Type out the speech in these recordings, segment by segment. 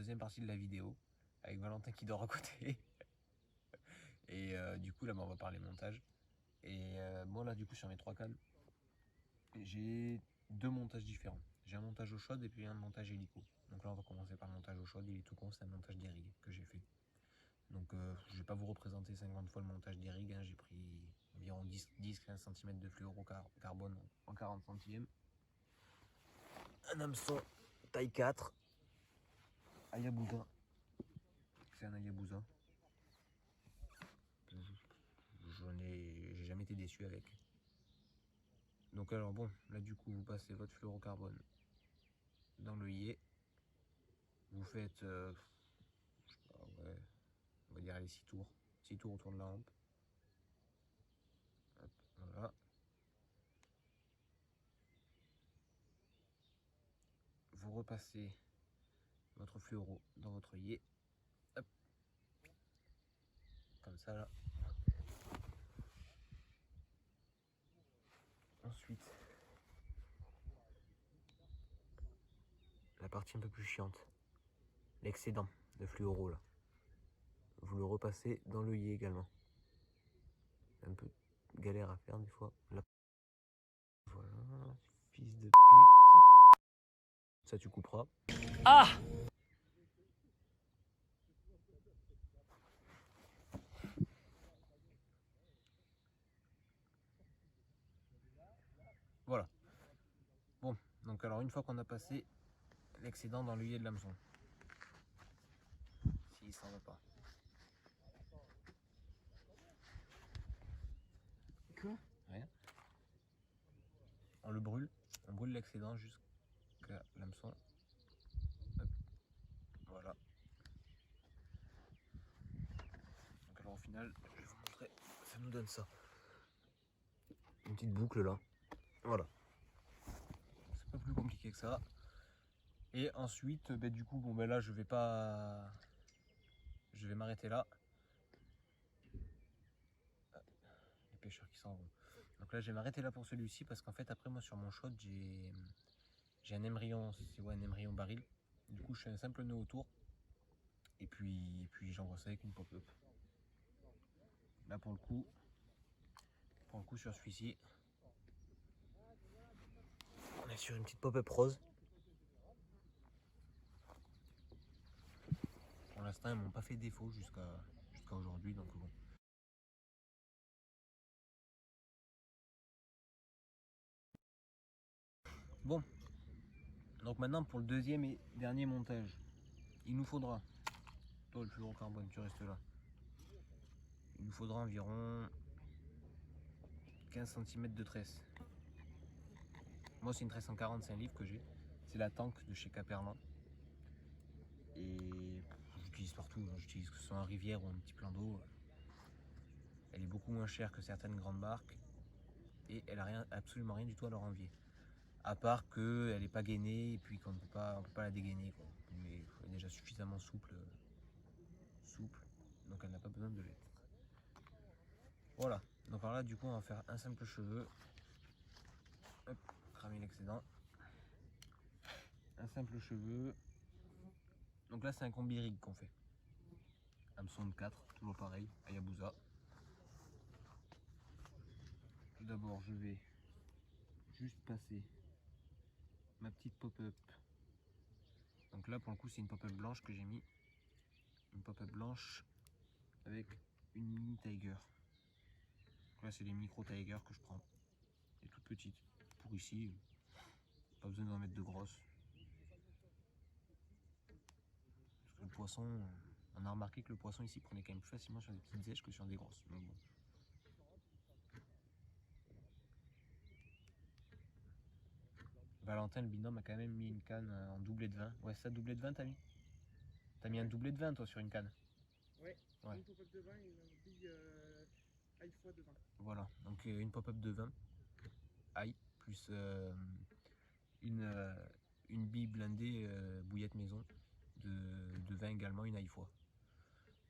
deuxième partie de la vidéo avec Valentin qui dort à côté. Et du coup là on va parler montage. Et moi là du coup sur mes 3 cannes, j'ai 2 montages différents. J'ai un montage eau chaude et puis un montage hélico. Donc là on va commencer par le montage eau chaude, il est tout con, c'est un montage des rigs que j'ai fait. Donc je vais pas vous représenter 50 fois le montage des rigs, hein. J'ai pris environ 10-15 cm de fluorocarbone en 40 centièmes. Un hameçon taille 4, Hayabusa. C'est un Hayabusa. J'ai jamais été déçu avec. Donc alors bon, là du coup vous passez votre fluorocarbone dans l'œillet. Vous faites, je sais pas, ouais, on va dire les 6 tours. 6 tours autour de la hampe. Hop, voilà. Vous repassez votre fluoro dans votre œillet. Hop. Comme ça là. Ensuite, la partie un peu plus chiante, l'excédent de fluoro là. Vous le repassez dans l'œillet également. Un peu galère à faire des fois. Là. Voilà, fils de pute. Ça tu couperas. Ah! Voilà. Bon, donc alors une fois qu'on a passé l'excédent dans l'œillet de l'hameçon, s'il s'en va pas. Quoi? Rien. On le brûle, on brûle l'excédent jusqu'à l'hameçon. Voilà. Donc alors au final, je vais vous montrer, ça nous donne ça. Une petite boucle là. Voilà. C'est pas plus compliqué que ça. Et ensuite, du coup, bon là je vais pas. Je vais m'arrêter là. Les pêcheurs qui s'en vont. Donc là je vais m'arrêter là pour celui-ci parce qu'en fait après moi sur mon shot j'ai un émerillon, c'est un émerillon baril. Du coup je fais un simple nœud autour. Et puis j'envoie ça avec une pop-up. Là pour le coup sur celui-ci, on est sur une petite pop-up rose. Pour l'instant, ils m'ont pas fait défaut jusqu'à aujourd'hui, donc bon. Bon, donc maintenant pour le deuxième et dernier montage, il nous faudra, toi le fluorocarbone, tu restes là. Il nous faudra environ 15 cm de tresse. Moi c'est une tresse en 45 livres que j'ai. C'est la tank de chez Caperlan. Et j'utilise partout, j'utilise que ce soit en rivière ou un petit plan d'eau. Elle est beaucoup moins chère que certaines grandes barques. Et elle a absolument rien du tout à leur envier. À part qu'elle n'est pas gainée et puis qu'on ne peut pas la dégainer, quoi. Mais elle est déjà suffisamment souple, donc elle n'a pas besoin de l'être. Voilà, donc alors là du coup on va faire un simple cheveu. Hop, cramer l'excédent. Un simple cheveu. Donc là c'est un combi rig qu'on fait. Hameçon de 4, toujours pareil, Hayabusa. Tout d'abord je vais juste passer ma petite pop-up. Donc là pour le coup c'est une pop-up blanche que j'ai mis. Une pop-up blanche avec une mini Tiger. Donc là c'est les micro Tiger que je prends. Les toutes petites. Pour ici, pas besoin d'en mettre de grosses. Parce que le poisson, on a remarqué que le poisson ici prenait quand même plus facilement sur des petites zèches que sur des grosses. Donc bon. Valentin, le binôme, a quand même mis une canne en doublé de 20. Ouais, ça, doublé de 20, t'as mis? T'as mis un doublé de 20, toi, sur une canne? Ouais. Une pop-up de 20 et une bille ail fois de 20. Voilà, donc une pop-up de 20, ail, plus une bille blindée bouillette maison de 20 également, une ail fois.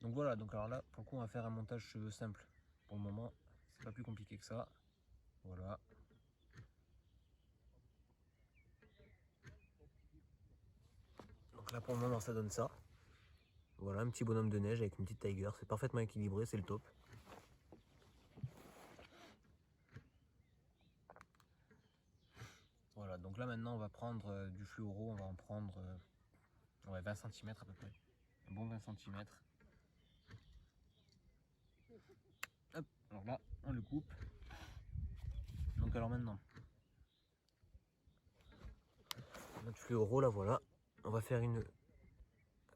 Donc voilà, donc alors là, pour le coup, on va faire un montage cheveux simple. Pour le moment, c'est pas plus compliqué que ça. Voilà. Donc là pour le moment ça donne ça. Voilà, un petit bonhomme de neige avec une petite tiger. C'est parfaitement équilibré, c'est le top. Voilà, donc là maintenant on va prendre du fluoro, on va en prendre 20 cm à peu près. Un bon 20 cm. Hop, alors là on le coupe. Donc alors maintenant, notre fluoro là, voilà. On va faire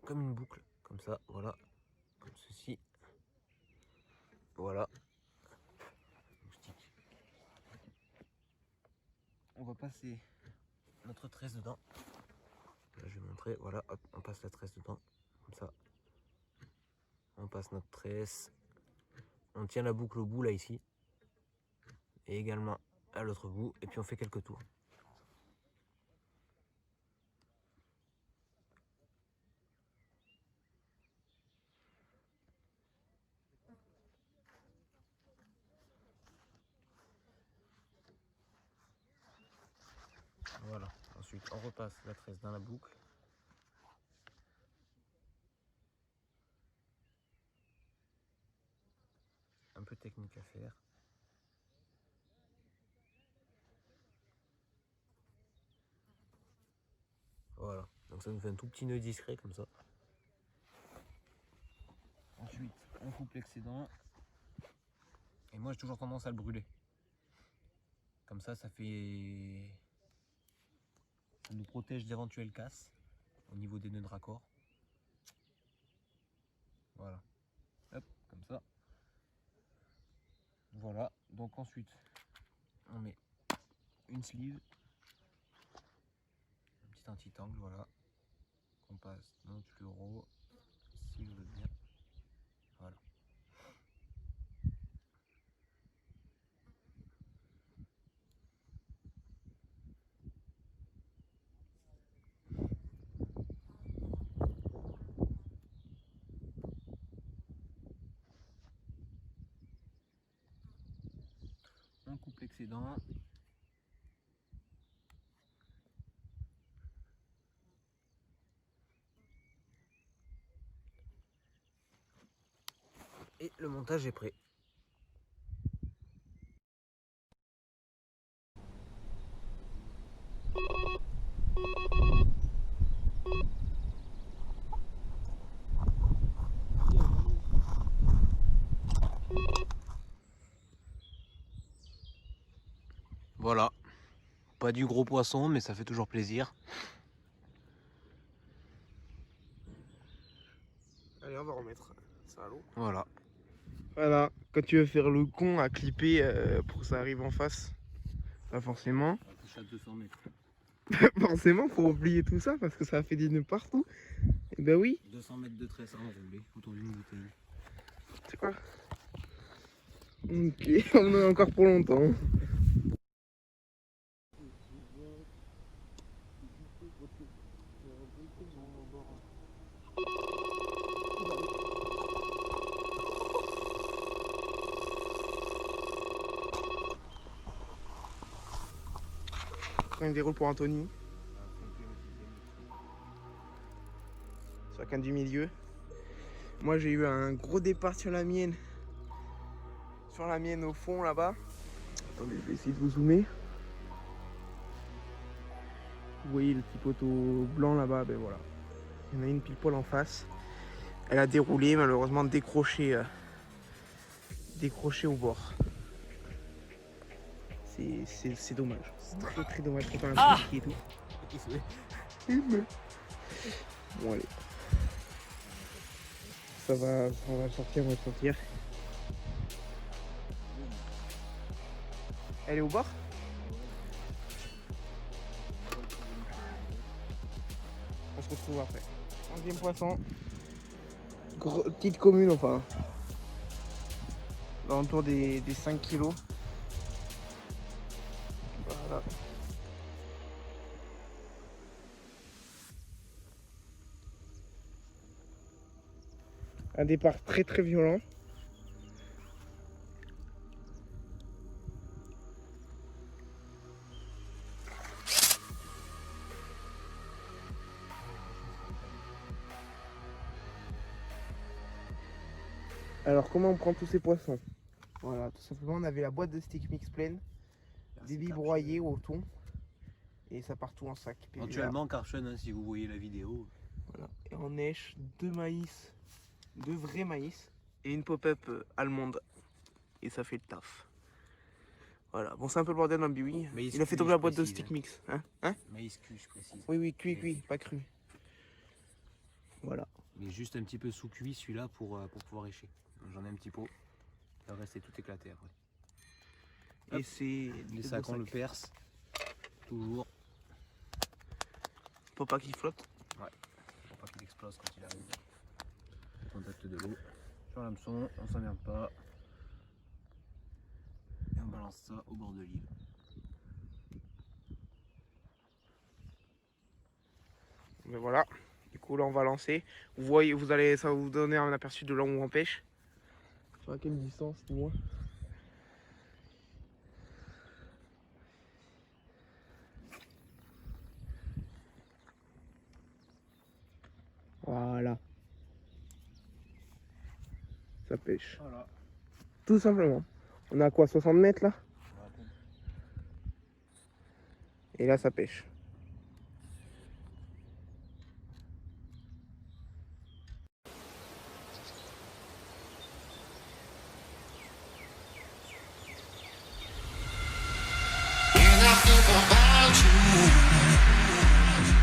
comme une boucle, comme ça, voilà. Comme ceci. Voilà. On va passer notre tresse dedans. Là je vais montrer, voilà, hop, on passe la tresse dedans, comme ça. On passe notre tresse. On tient la boucle au bout là ici. Et également à l'autre bout. Et puis on fait quelques tours. Voilà. Ensuite on repasse la tresse dans la boucle. Un peu technique à faire. Voilà. Donc ça nous fait un tout petit nœud discret comme ça. Ensuite on coupe l'excédent. Et moi j'ai toujours tendance à le brûler. Comme ça fait... Ça nous protège d'éventuelles casses au niveau des nœuds de raccord. Voilà. Hop, comme ça. Voilà. Donc ensuite, on met une sleeve. Un petit anti-tangle, voilà. On passe dans notre fluoro. Si vous voulez bien. Voilà. On coupe l'excédent. Et le montage est prêt. Voilà. Pas du gros poisson, mais ça fait toujours plaisir. Allez, on va remettre ça à l'eau. Voilà. Voilà, quand tu veux faire le con à clipper pour que ça arrive en face, pas forcément. Forcément, faut oublier tout ça parce que ça a fait des nœuds partout. Et ben oui. 200 mètres de tresse à enrouler autour d'une bouteille. C'est quoi? Ok, on en a encore pour longtemps. Quand il déroule pour Anthony. Sur la canne du milieu. Moi j'ai eu un gros départ sur la mienne. Sur la mienne au fond là-bas. Attendez, je vais essayer de vous zoomer. Vous voyez le petit poteau blanc là-bas, ben voilà. Il y en a une pile poil en face. Elle a déroulé, malheureusement décroché au bord. C'est dommage. C'est très très dommage quand on a un et tout. Bon allez. Ça va sortir, on va sortir. Elle est au bord? On se retrouve après. 11e poisson. Petite commune enfin. Autour des 5 kilos. Voilà. Un départ très très violent. Alors comment on prend tous ces poissons? Voilà, tout simplement on avait la boîte de stick mix pleine, des billes broyées au thon, et ça part tout en sac. PVA. Éventuellement Carption, hein, si vous voyez la vidéo. Voilà. Et on nèche 2 maïs, 2 vrais maïs, et une pop-up allemande. Et ça fait le taf. Voilà, bon c'est un peu le bordel dans le biwi. Maïs Il a fait cuit, tomber la je boîte de précise, stick hein. mix. Hein Maïs cuit, je précise. Oui, cuit, pas cru. Voilà. Mais juste un petit peu sous-cuit celui-là pour pouvoir écher. J'en ai un petit pot. Le reste est tout éclaté après. Et Hop. c'est Les sacs, on le perce. Toujours. Pour pas qu'il flotte. Ouais. Pour pas qu'il explose quand il arrive. Au contact de l'eau. Sur l'hameçon, on s'emmerde pas. Et on balance ça au bord de l'île. Mais voilà. Du coup là on va lancer. Vous voyez, ça va vous donner un aperçu de là où on pêche. À quelle distance, dis-moi? Voilà. Ça pêche. Voilà. Tout simplement. On a quoi, 60 mètres là? Et là ça pêche.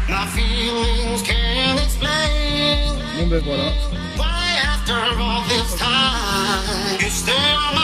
My feelings can't explain Bon ben voilà. why after all this time you stay on my